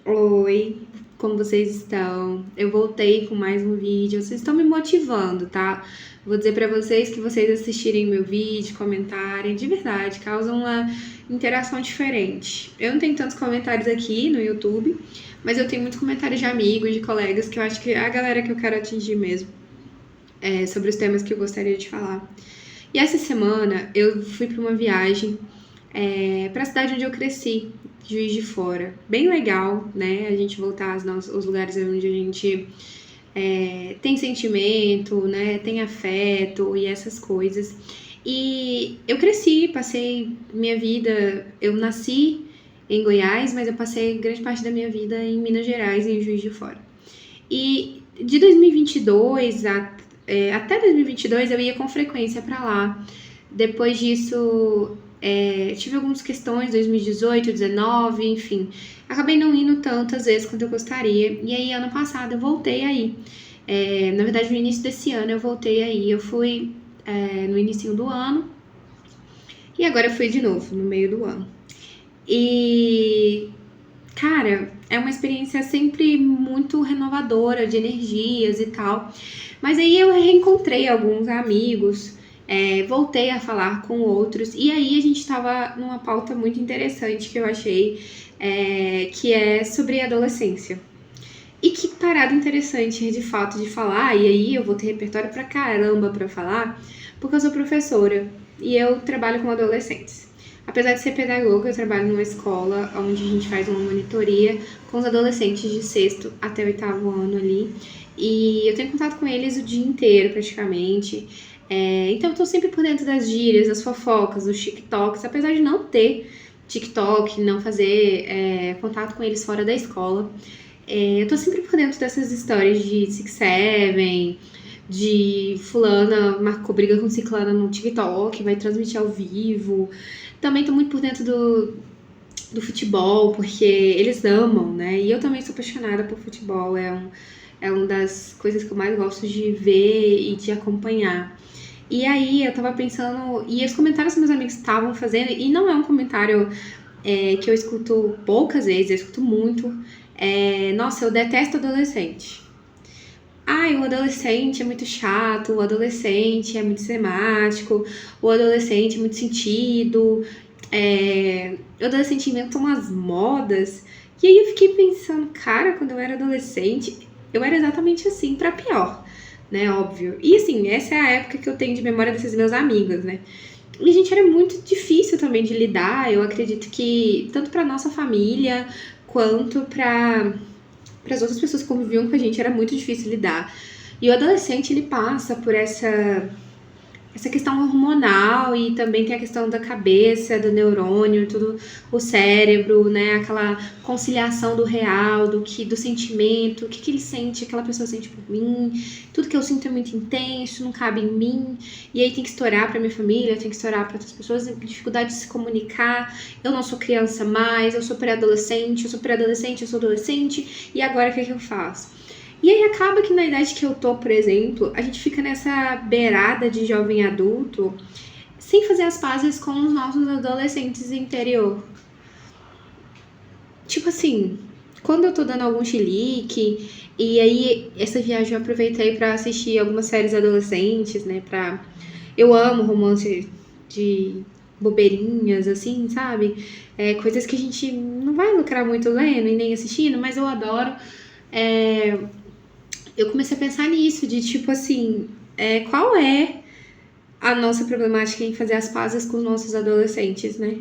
Oi, como vocês estão? Eu voltei com mais um vídeo. Vocês estão me motivando, tá? Vou dizer pra vocês que vocês assistirem meu vídeo, comentarem, de verdade, causa uma interação diferente. Eu não tenho tantos comentários aqui no YouTube, mas eu tenho muitos comentários de amigos, de colegas, que eu acho que é a galera que eu quero atingir mesmo, sobre os temas que eu gostaria de falar. E essa semana eu fui pra uma viagem para a cidade onde eu cresci, Juiz de Fora. Bem legal, né? A gente voltar aos lugares onde a gente tem sentimento, né? Tem afeto e essas coisas. E eu cresci, passei minha vida. Eu nasci em Goiás, mas eu passei grande parte da minha vida em Minas Gerais, em Juiz de Fora. E de 2022 até 2022 eu ia com frequência para lá. Depois disso, tive algumas questões, 2018, 19, enfim. Acabei não indo tantas vezes quanto eu gostaria. E aí, ano passado, eu voltei aí. Na verdade, no início desse ano, eu voltei aí. Eu fui no início do ano. E agora eu fui de novo, no meio do ano. E, cara, é uma experiência sempre muito renovadora, de energias e tal. Mas aí eu reencontrei alguns amigos, voltei a falar com outros, e aí a gente estava numa pauta muito interessante que eu achei, que é sobre adolescência. E que parada interessante de fato de falar, e aí eu vou ter repertório pra caramba pra falar, porque eu sou professora e eu trabalho com adolescentes. Apesar de ser pedagoga, eu trabalho numa escola onde a gente faz uma monitoria com os adolescentes de sexto até oitavo ano ali. E eu tenho contato com eles o dia inteiro, praticamente. Então eu tô sempre por dentro das gírias, das fofocas, dos TikToks, apesar de não ter TikTok, não fazer contato com eles fora da escola. Eu tô sempre por dentro dessas histórias de Six Seven, de fulana marcou briga com ciclana no TikTok, vai transmitir ao vivo. Também tô muito por dentro do futebol, porque eles amam, né? E eu também sou apaixonada por futebol, é uma das coisas que eu mais gosto de ver e de acompanhar. E aí eu tava pensando, e os comentários que meus amigos estavam fazendo, e não é um comentário que eu escuto poucas vezes, eu escuto muito. Nossa, eu detesto adolescente. Ai, o adolescente é muito chato, o adolescente é muito semático, o adolescente é muito sentido, o adolescente inventa umas modas. E aí eu fiquei pensando, cara, quando eu era adolescente, eu era exatamente assim, pra pior, né? Óbvio. E assim, essa é a época que eu tenho de memória desses meus amigos, né? E, gente, era muito difícil também de lidar. Eu acredito que tanto pra nossa família quanto para as outras pessoas que conviviam com a gente era muito difícil lidar. E o adolescente ele passa por essa questão hormonal e também tem a questão da cabeça, do neurônio, tudo, o cérebro, né? Aquela conciliação do real, do sentimento, o que ele sente, aquela pessoa sente por mim, tudo que eu sinto é muito intenso, não cabe em mim, e aí tem que estourar pra minha família, tem que estourar pra outras pessoas, dificuldade de se comunicar, eu não sou criança mais, eu sou pré-adolescente, eu sou adolescente, e agora o que eu faço? E aí acaba que na idade que eu tô, por exemplo, a gente fica nessa beirada de jovem adulto sem fazer as pazes com os nossos adolescentes interior. Tipo assim, quando eu tô dando algum chilique, e aí essa viagem eu aproveitei pra assistir algumas séries adolescentes, né, Eu amo romance de bobeirinhas, assim, sabe? Coisas que a gente não vai lucrar muito lendo e nem assistindo, mas eu adoro. É, eu comecei a pensar nisso, de tipo assim, qual é a nossa problemática em fazer as pazes com os nossos adolescentes, né?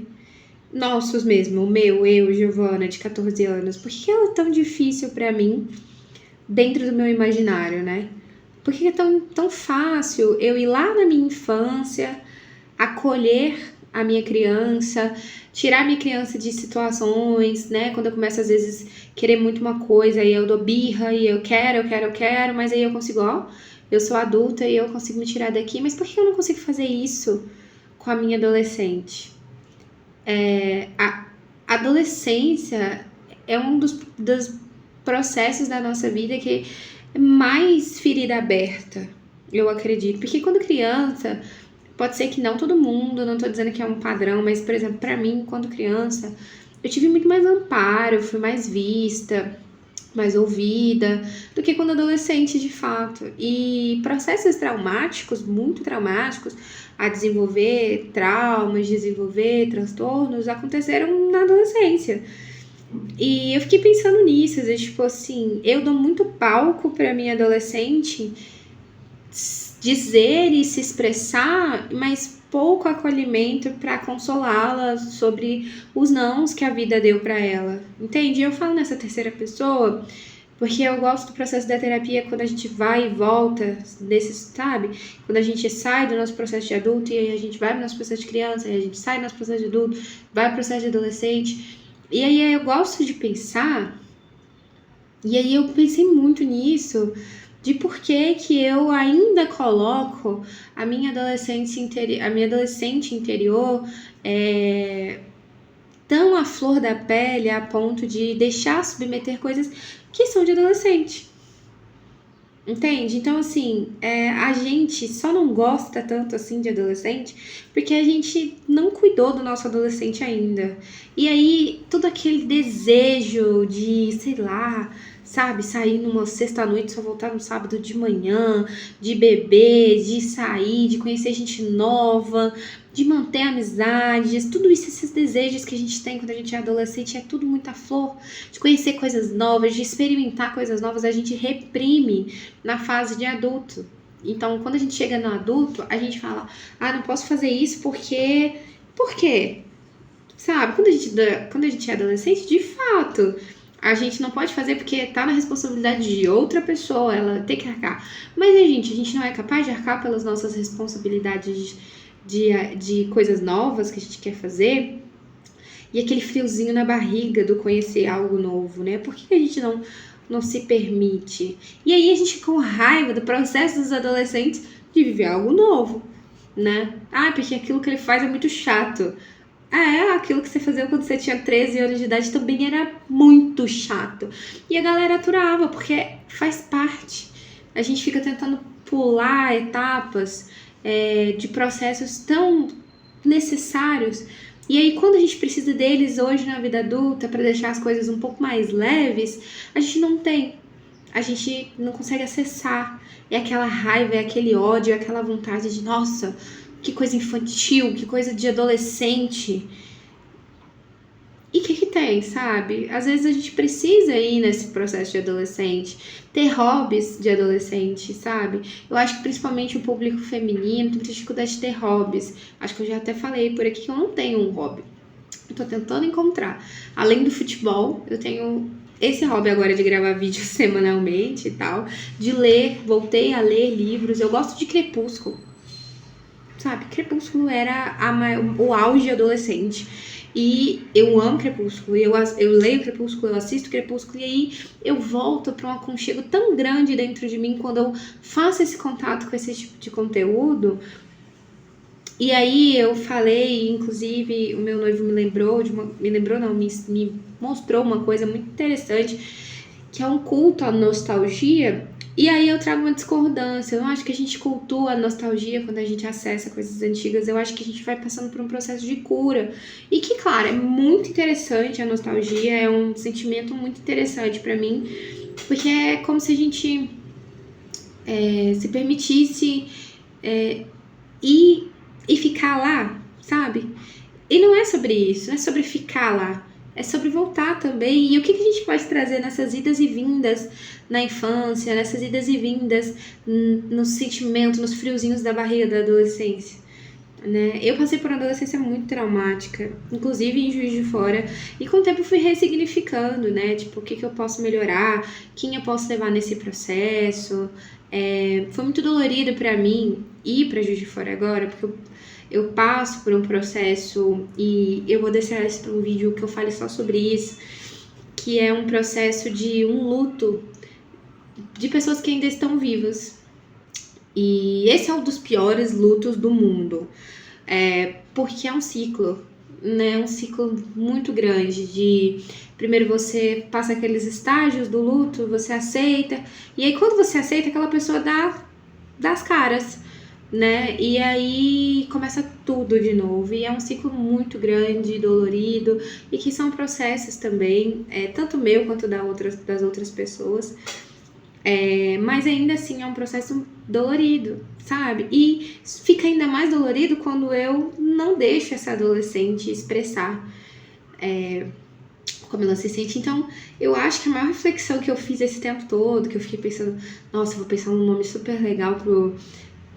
Nossos mesmo, o meu, eu, Giovana, de 14 anos. Por que ela é tão difícil pra mim dentro do meu imaginário, né? Por que é tão fácil eu ir lá na minha infância, acolher a minha criança, tirar a minha criança de situações, né? Quando eu começo, às vezes, querer muito uma coisa, aí eu dou birra e eu quero, mas aí eu consigo, ó, eu sou adulta e eu consigo me tirar daqui, mas por que eu não consigo fazer isso com a minha adolescente? A adolescência é um dos processos da nossa vida que é mais ferida aberta, eu acredito. Porque quando criança, pode ser que não todo mundo, não tô dizendo que é um padrão, mas, por exemplo, pra mim, quando criança, eu tive muito mais amparo, fui mais vista, mais ouvida, do que quando adolescente, de fato. E processos traumáticos, muito traumáticos, a desenvolver traumas, desenvolver transtornos, aconteceram na adolescência. E eu fiquei pensando nisso, às vezes, tipo assim, eu dou muito palco pra minha adolescente dizer e se expressar, mas pouco acolhimento para consolá-la sobre os nãos que a vida deu para ela. Entende? Eu falo nessa terceira pessoa porque eu gosto do processo da terapia quando a gente vai e volta desses, sabe? Quando a gente sai do nosso processo de adulto e aí a gente vai pro nosso processo de criança, e a gente sai do nosso processo de adulto, vai pro processo de adolescente. E aí eu gosto de pensar, e aí eu pensei muito nisso, de por que eu ainda coloco a minha adolescente interior tão à flor da pele a ponto de deixar submeter coisas que são de adolescente. Entende? Então, assim, a gente só não gosta tanto assim de adolescente porque a gente não cuidou do nosso adolescente ainda. E aí, todo aquele desejo de, sei lá, sabe, sair numa sexta-noite, só voltar no sábado de manhã, de beber, de sair, de conhecer gente nova, de manter amizades, tudo isso, esses desejos que a gente tem quando a gente é adolescente, é tudo muita flor, de conhecer coisas novas, de experimentar coisas novas, a gente reprime na fase de adulto. Então, quando a gente chega no adulto, a gente fala, não posso fazer isso porque... Por quê? Sabe? Quando a gente é adolescente, de fato, a gente não pode fazer porque tá na responsabilidade de outra pessoa, ela tem que arcar. Mas, a gente não é capaz de arcar pelas nossas responsabilidades de coisas novas que a gente quer fazer? E aquele friozinho na barriga do conhecer algo novo, né? Por que a gente não se permite? E aí a gente com raiva do processo dos adolescentes de viver algo novo, né? Porque aquilo que ele faz é muito chato. Aquilo que você fazia quando você tinha 13 anos de idade também era muito chato. E a galera aturava, porque faz parte. A gente fica tentando pular etapas de processos tão necessários. E aí, quando a gente precisa deles hoje na vida adulta para deixar as coisas um pouco mais leves, a gente não tem. A gente não consegue acessar. É aquela raiva, é aquele ódio, é aquela vontade de, nossa, que coisa infantil, que coisa de adolescente. E o que tem, sabe? Às vezes a gente precisa ir nesse processo de adolescente, ter hobbies de adolescente, sabe? Eu acho que principalmente o público feminino tem dificuldade de ter hobbies. Acho que eu já até falei por aqui que eu não tenho um hobby. Eu tô tentando encontrar. Além do futebol, eu tenho esse hobby agora de gravar vídeos semanalmente e tal, de ler, voltei a ler livros. Eu gosto de Crepúsculo, sabe? Crepúsculo era o auge adolescente. E eu amo Crepúsculo, eu leio Crepúsculo, eu assisto Crepúsculo, e aí eu volto para um aconchego tão grande dentro de mim quando eu faço esse contato com esse tipo de conteúdo. E aí eu falei, inclusive o meu noivo me mostrou uma coisa muito interessante, que é um culto à nostalgia. E aí eu trago uma discordância. Eu não acho que a gente cultua a nostalgia quando a gente acessa coisas antigas. Eu acho que a gente vai passando por um processo de cura. E que, claro, é muito interessante a nostalgia. É um sentimento muito interessante pra mim. Porque é como se a gente se permitisse ir e ficar lá, sabe? E não é sobre isso. Não é sobre ficar lá. É sobre voltar também. E o que a gente pode trazer nessas idas e vindas na infância, nessas idas e vindas no sentimento, nos friozinhos da barriga da adolescência, né? Eu passei por uma adolescência muito traumática, inclusive em Juiz de Fora, e com o tempo fui ressignificando, né? Tipo, o que eu posso melhorar, quem eu posso levar nesse processo. Foi muito dolorido pra mim ir pra Juiz de Fora agora, porque eu passo por um processo, e eu vou deixar isso para um vídeo que eu fale só sobre isso, que é um processo de um luto de pessoas que ainda estão vivas. E esse é um dos piores lutos do mundo, porque é um ciclo, né? Um ciclo muito grande de... Primeiro você passa aqueles estágios do luto, você aceita, e aí quando você aceita, aquela pessoa dá as caras, né? E aí começa tudo de novo. E é um ciclo muito grande, dolorido, e que são processos também, tanto meu quanto das outras pessoas. Mas ainda assim é um processo dolorido, sabe? E fica ainda mais dolorido quando eu não deixo essa adolescente expressar como ela se sente. Então, eu acho que a maior reflexão que eu fiz esse tempo todo, que eu fiquei pensando, nossa, eu vou pensar num nome super legal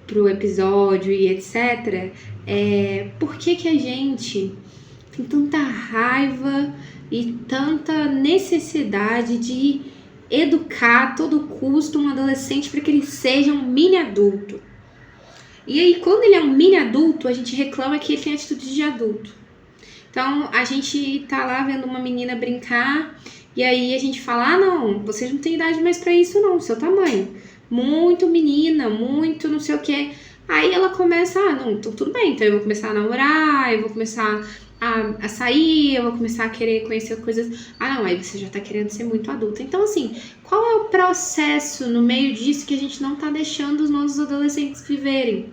pro episódio e etc. Por que a gente tem tanta raiva e tanta necessidade de educar a todo custo um adolescente para que ele seja um mini adulto. E aí, quando ele é um mini adulto, a gente reclama que ele tem atitude de adulto. Então, a gente tá lá vendo uma menina brincar e aí a gente fala, não, você não tem idade mais pra isso não, seu tamanho. Muito menina, muito não sei o que. Aí ela começa, não, então tudo bem, então eu vou começar a namorar, eu vou começar a sair, eu vou começar a querer conhecer coisas. Não, aí você já tá querendo ser muito adulta. Então, assim, qual é o processo no meio disso que a gente não tá deixando os nossos adolescentes viverem?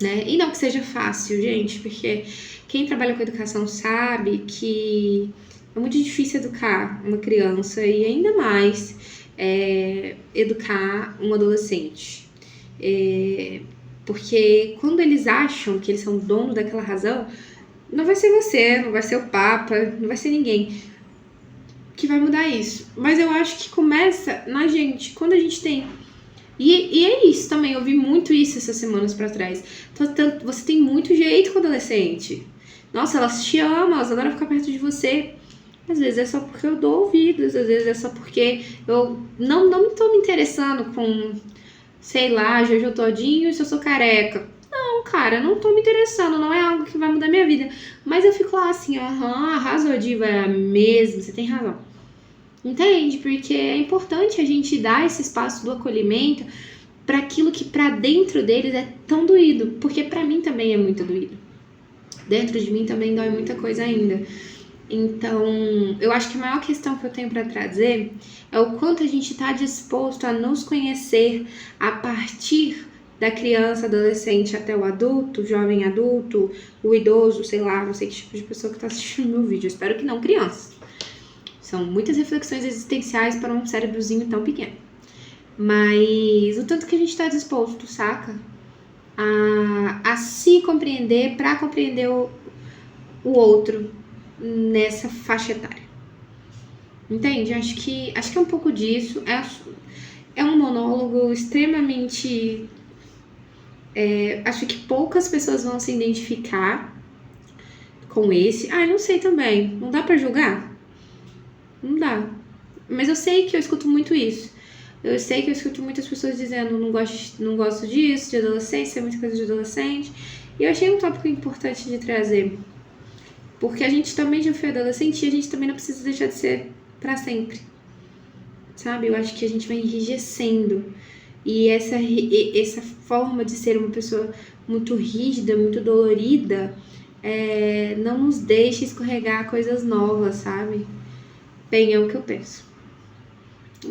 Né? E não que seja fácil, gente, porque quem trabalha com educação sabe que é muito difícil educar uma criança e ainda mais educar um adolescente. Porque quando eles acham que eles são dono daquela razão, não vai ser você, não vai ser o Papa, não vai ser ninguém que vai mudar isso. Mas eu acho que começa na gente, quando a gente tem. E é isso também, eu vi muito isso essas semanas pra trás. Então, você tem muito jeito com adolescente. Nossa, elas te amam, elas adoram ficar perto de você. Às vezes é só porque eu dou ouvidos, às vezes é só porque eu não tô me interessando com, sei lá, Jojo Todinho e se eu sou careca. Não, cara, não tô me interessando, não é algo que vai mudar minha vida. Mas eu fico lá assim, arrasou, diva, é mesmo, você tem razão. Entende? Porque é importante a gente dar esse espaço do acolhimento para aquilo que para dentro deles é tão doído, porque para mim também é muito doído. Dentro de mim também dói muita coisa ainda. Então, eu acho que a maior questão que eu tenho para trazer é o quanto a gente está disposto a nos conhecer a partir da criança, adolescente até o adulto, jovem adulto, o idoso, sei lá, não sei que tipo de pessoa que está assistindo meu vídeo. Eu espero que não crianças. São muitas reflexões existenciais para um cérebrozinho tão pequeno. Mas o tanto que a gente está disposto, saca? A se compreender para compreender o outro nessa faixa etária. Entende? Acho que é um pouco disso. É um monólogo extremamente... acho que poucas pessoas vão se identificar com esse. Não sei também. Não dá para julgar? Não dá. Mas eu sei que eu escuto muito isso. Eu sei que eu escuto muitas pessoas dizendo não gosto disso, de adolescência, é muita coisa de adolescente. E eu achei um tópico importante de trazer. Porque a gente também já foi adolescente e a gente também não precisa deixar de ser pra sempre. Sabe? Eu acho que a gente vai enrijecendo. E essa forma de ser uma pessoa muito rígida, muito dolorida, não nos deixa escorregar coisas novas, sabe? Bem, é o que eu penso.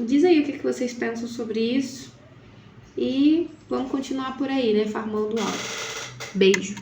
Diz aí o que vocês pensam sobre isso. E vamos continuar por aí, né? Farmando alto. Beijo.